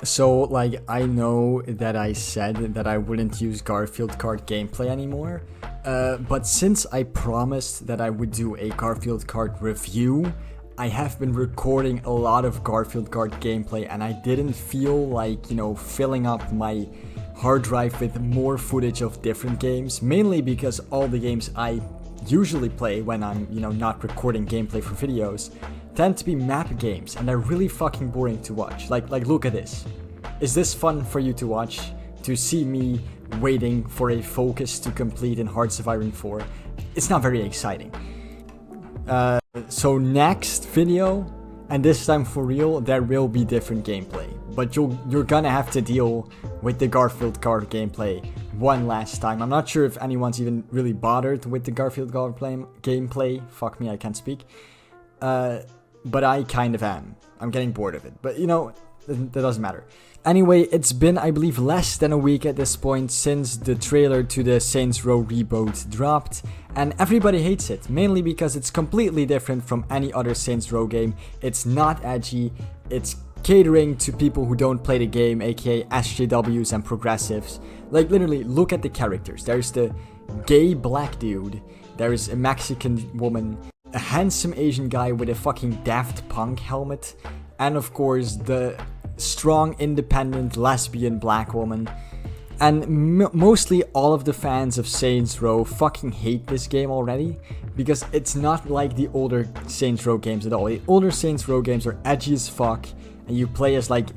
So, like, I know that I said that I wouldn't use Garfield Kart gameplay anymore, but since I promised that I would do a Garfield Kart review, I have been recording a lot of Garfield Kart gameplay, and I didn't feel like, filling up my hard drive with more footage of different games, mainly because all the games I usually play when I'm, not recording gameplay for videos tend to be map games, and they're really fucking boring to watch. Like look at this. Is this fun for you to watch? To see me waiting for a focus to complete in Hearts of Iron 4? It's not very exciting. So next video, and this time for real, there will be different gameplay. But you're gonna have to deal with the Garfield Kart gameplay one last time. I'm not sure if anyone's even really bothered with the Garfield Kart gameplay. Fuck me, I can't speak. But I kind of am. I'm getting bored of it. But that doesn't matter. Anyway, it's been, I believe, less than a week at this point since the trailer to the Saints Row reboot dropped, and everybody hates it, mainly because it's completely different from any other Saints Row game. It's not edgy, it's catering to people who don't play the game, aka SJWs and progressives. Like, literally, look at the characters. There's the gay black dude, there's a Mexican woman, a handsome Asian guy with a fucking Daft Punk helmet, and of course the strong, independent, lesbian black woman. And mostly all of the fans of Saints Row fucking hate this game already, because it's not like the older Saints Row games at all. The older Saints Row games are edgy as fuck, and you play as like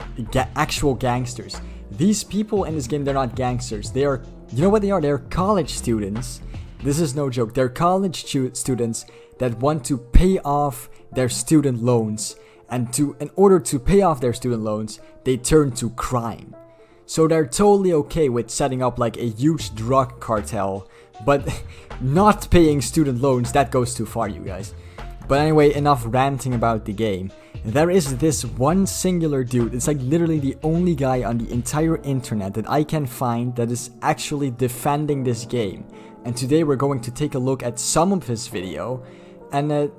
actual gangsters. These people in this game, they're not gangsters. They are, you know what they are? They're college students. This is no joke. They're college students that want to pay off their student loans. And in order to pay off their student loans, they turn to crime. So they're totally okay with setting up like a huge drug cartel, but not paying student loans, that goes too far, you guys. But anyway, enough ranting about the game. There is this one singular dude, it's like literally the only guy on the entire internet that I can find that is actually defending this game. And today we're going to take a look at some of his video and,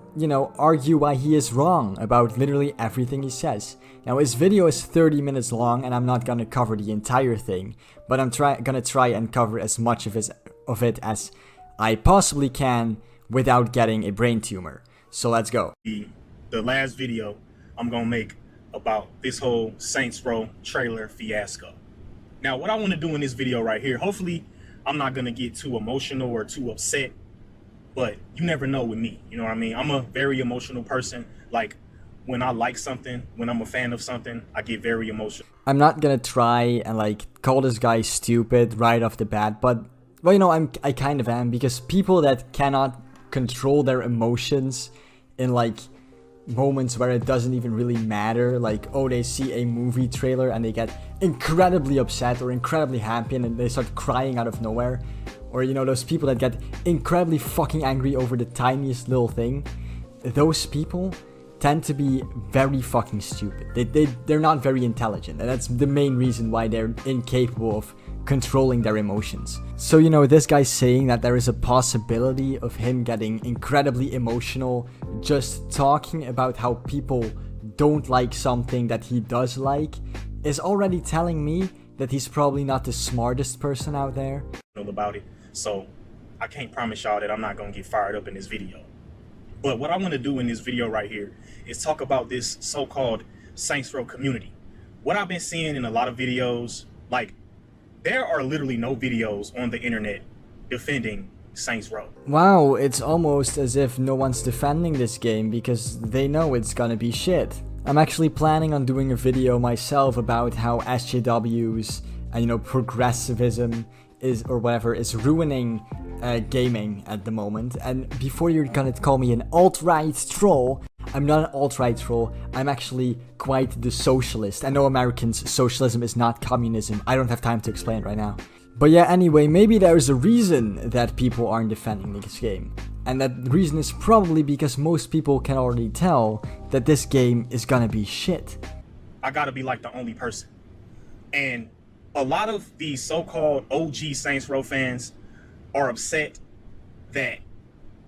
argue why he is wrong about literally everything he says. Now, his video is 30 minutes long, and I'm not gonna cover the entire thing, but I'm gonna try and cover as much of it as I possibly can without getting a brain tumor. So let's go. The last video I'm gonna make about this whole Saints Row trailer fiasco. Now, what I want to do in this video right here, hopefully I'm not gonna get too emotional or too upset, but you never know with me, you know what I mean? I'm a very emotional person. Like, when I like something, when I'm a fan of something, I get very emotional. I'm not gonna try and like call this guy stupid right off the bat, but well, I kind of am, because people that cannot control their emotions in like moments where it doesn't even really matter, like, oh, they see a movie trailer and they get incredibly upset or incredibly happy and then they start crying out of nowhere. Or, those people that get incredibly fucking angry over the tiniest little thing. Those people tend to be very fucking stupid. They're not very intelligent. And that's the main reason why they're incapable of controlling their emotions. So, this guy's saying that there is a possibility of him getting incredibly emotional just talking about how people don't like something that he does like is already telling me that he's probably not the smartest person out there. About it. So I can't promise y'all that I'm not gonna get fired up in this video. But what I want to do in this video right here is talk about this so-called Saints Row community. What I've been seeing in a lot of videos, like, there are literally no videos on the internet defending Saints Row. Wow, it's almost as if no one's defending this game because they know it's gonna be shit. I'm actually planning on doing a video myself about how SJWs and progressivism is ruining gaming at the moment. And before you're gonna call me an alt-right troll, I'm not an alt-right troll, I'm actually quite the socialist. I know Americans, socialism is not communism. I don't have time to explain it right now. But yeah, anyway, maybe there's a reason that people aren't defending this game. And that reason is probably because most people can already tell that this game is gonna be shit. I gotta be like the only person. And a lot of these so-called OG Saints Row fans are upset that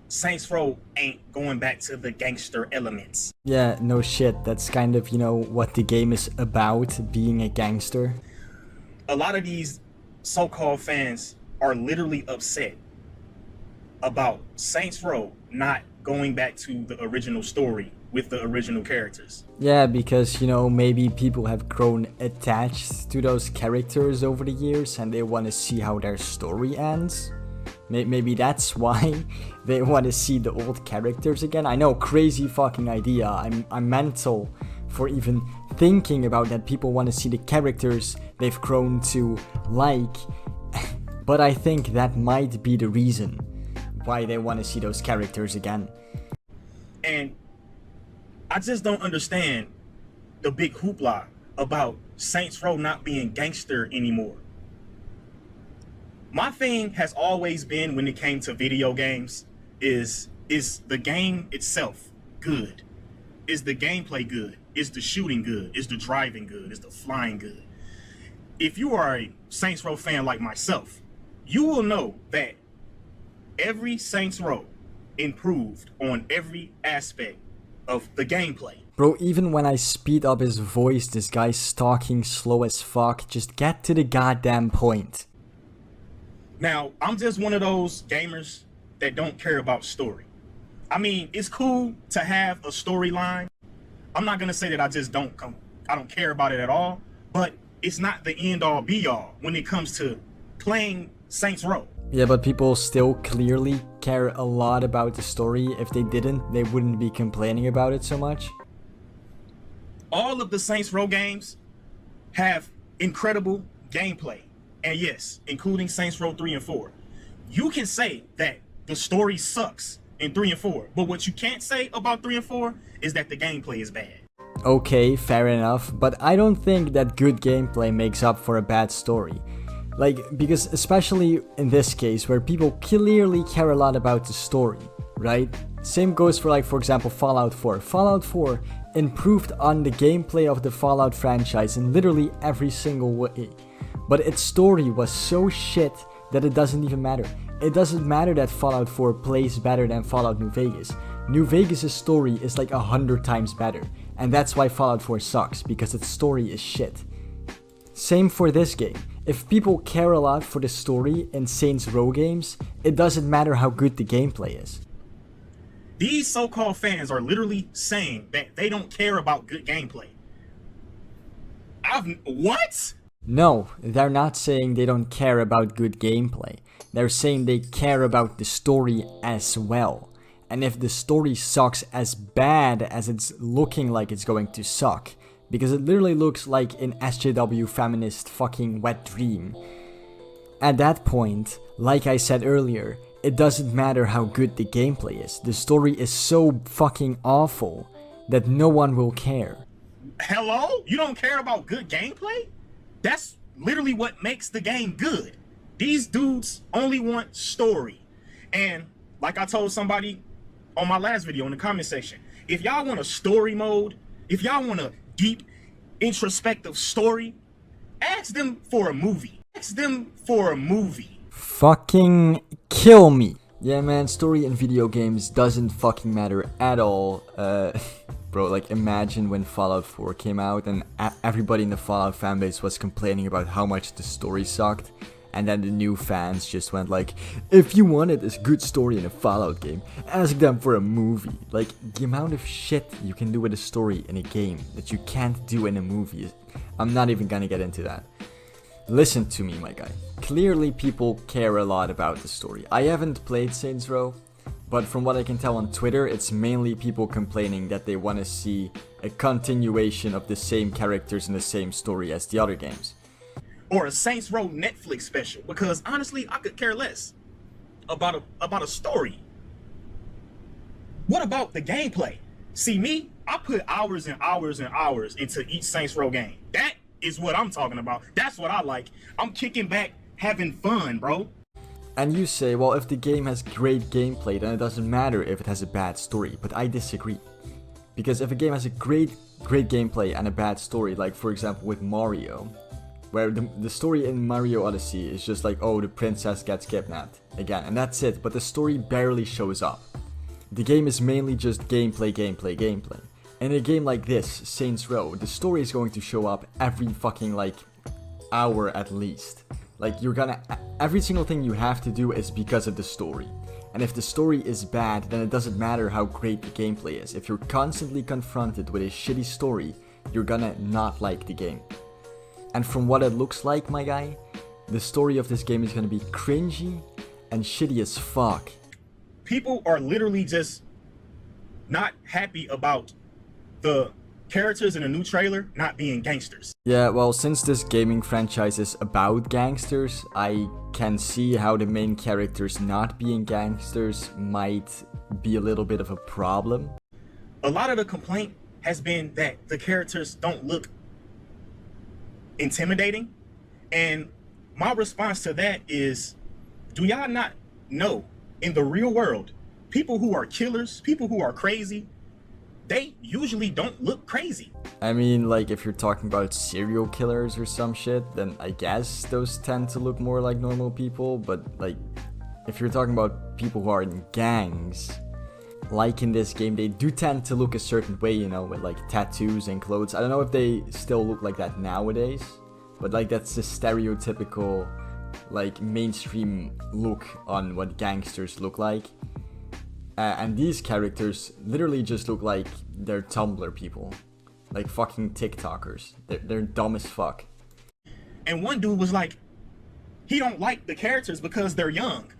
Saints Row ain't going back to the gangster elements. Yeah, no shit. That's kind of, you know, what the game is about, being a gangster. A lot of these so-called fans are literally upset about Saints Row not going back to the original story with the original characters. Yeah, because, you know, maybe people have grown attached to those characters over the years and they want to see how their story ends. Maybe that's why they want to see the old characters again. I know, crazy fucking idea. I'm mental for even thinking about that. People want to see the characters they've grown to like. But I think that might be the reason why they want to see those characters again. And I just don't understand the big hoopla about Saints Row not being gangster anymore. My thing has always been, when it came to video games, is the game itself good? Is the gameplay good? Is the shooting good? Is the driving good? Is the flying good? If you are a Saints Row fan like myself, you will know that every Saints Row improved on every aspect of the gameplay. Bro, even when I speed up his voice, this guy's talking slow as fuck. Just get to the goddamn point. Now, I'm just one of those gamers that don't care about story. I mean, it's cool to have a storyline. I'm not gonna say that I just don't care about it at all, but it's not the end all be all when it comes to playing Saints Row. Yeah, but people still clearly care a lot about the story. If they didn't, they wouldn't be complaining about it so much. All of the Saints Row games have incredible gameplay. And yes, including Saints Row 3 and 4. You can say that the story sucks in 3 and 4, but what you can't say about 3 and 4 is that the gameplay is bad. Okay, fair enough, but I don't think that good gameplay makes up for a bad story. Like, because especially in this case, where people clearly care a lot about the story, right? Same goes for, like, for example, Fallout 4. Fallout 4 improved on the gameplay of the Fallout franchise in literally every single way. But its story was so shit that it doesn't even matter. It doesn't matter that Fallout 4 plays better than Fallout New Vegas. New Vegas' story is like 100 times better. And that's why Fallout 4 sucks, because its story is shit. Same for this game. If people care a lot for the story in Saints Row games, it doesn't matter how good the gameplay is. These so-called fans are literally saying that they don't care about good gameplay. What? No, they're not saying they don't care about good gameplay. They're saying they care about the story as well. And if the story sucks as bad as it's looking like it's going to suck, because it literally looks like an SJW feminist fucking wet dream, at that point, like I said earlier, it doesn't matter how good the gameplay is. The story is so fucking awful that no one will care. Hello? You don't care about good gameplay? That's literally what makes the game good. These dudes only want story. And like I told somebody on my last video in the comment section, if y'all want a story mode, if y'all want a deep introspective story, ask them for a movie. Ask them for a movie. Fucking kill me. Yeah, man, story in video games doesn't fucking matter at all. Bro, like, imagine when Fallout 4 came out and everybody in the Fallout fanbase was complaining about how much the story sucked. And then the new fans just went like, if you wanted a good story in a Fallout game, ask them for a movie. Like, the amount of shit you can do with a story in a game that you can't do in a movie. I'm not even gonna get into that. Listen to me, my guy. Clearly people care a lot about the story. I haven't played Saints Row, but from what I can tell on Twitter, it's mainly people complaining that they want to see a continuation of the same characters and the same story as the other games. Or a Saints Row Netflix special, because honestly, I could care less about a story. What about the gameplay? See me, I put hours and hours and hours into each Saints Row game. That is what I'm talking about. That's what I like. I'm kicking back, having fun, bro. And you say, well, if the game has great gameplay, then it doesn't matter if it has a bad story. But I disagree. Because if a game has a great gameplay and a bad story, like for example with Mario, Where the story in Mario Odyssey is just like, oh, the princess gets kidnapped again, and that's it, but the story barely shows up. The game is mainly just gameplay. In a game like this, Saints Row, the story is going to show up every fucking, like, hour at least. Like, every single thing you have to do is because of the story. And if the story is bad, then it doesn't matter how great the gameplay is. If you're constantly confronted with a shitty story, you're gonna not like the game. And from what it looks like, my guy, the story of this game is gonna be cringy and shitty as fuck. People are literally just not happy about the characters in a new trailer not being gangsters. Yeah, well, since this gaming franchise is about gangsters, I can see how the main characters not being gangsters might be a little bit of a problem. A lot of the complaint has been that the characters don't look intimidating, and my response to that is, do y'all not know in the real world, people who are killers, people who are crazy, they usually don't look crazy. I mean, like, if you're talking about serial killers or some shit, then I guess those tend to look more like normal people, but, like, if you're talking about people who are in gangs, like in this game, they do tend to look a certain way, you know, with, like, tattoos and clothes. I don't know if they still look like that nowadays, but, like, that's the stereotypical, like, mainstream look on what gangsters look like. And these characters literally just look like they're Tumblr people. Like fucking TikTokers. They're dumb as fuck. And one dude was like, he don't like the characters because they're young.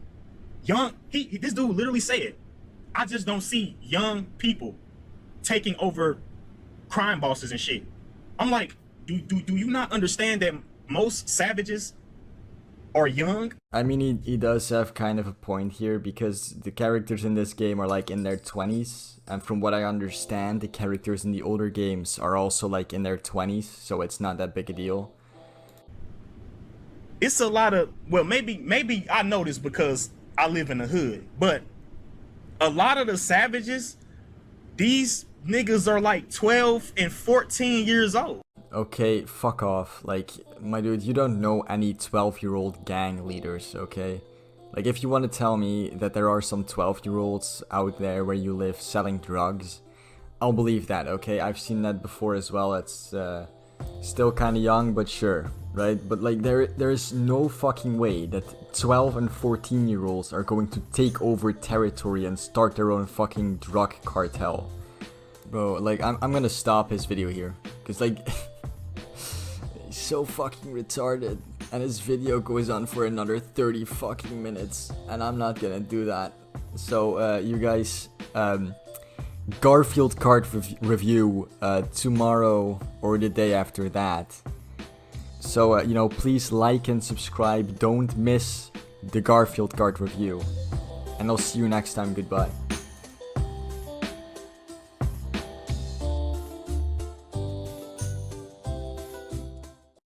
This dude literally said, I just don't see young people taking over crime bosses and shit. I'm like, do you not understand that most savages are young? I mean, he does have kind of a point here, because the characters in this game are like in their 20s, and from what I understand, the characters in the older games are also like in their 20s, so it's not that big a deal. It's a lot of, well, maybe I know this because I live in the hood, but a lot of the savages, these niggas are like 12 and 14 years old. Okay, fuck off. Like, my dude, you don't know any 12-year-old gang leaders, okay? Like, if you want to tell me that there are some 12-year-olds out there where you live selling drugs, I'll believe that, okay? I've seen that before as well. It's still kind of young, but sure, right? But, like, there is no fucking way that 12 and 14-year-olds are going to take over territory and start their own fucking drug cartel. Bro, like, I'm gonna stop his video here, because, like, he's so fucking retarded, and his video goes on for another 30 fucking minutes, and I'm not gonna do that. So, you guys, Garfield card review tomorrow or the day after that. So, you know, please like and subscribe, don't miss the Garfield card review, and I'll see you next time, goodbye.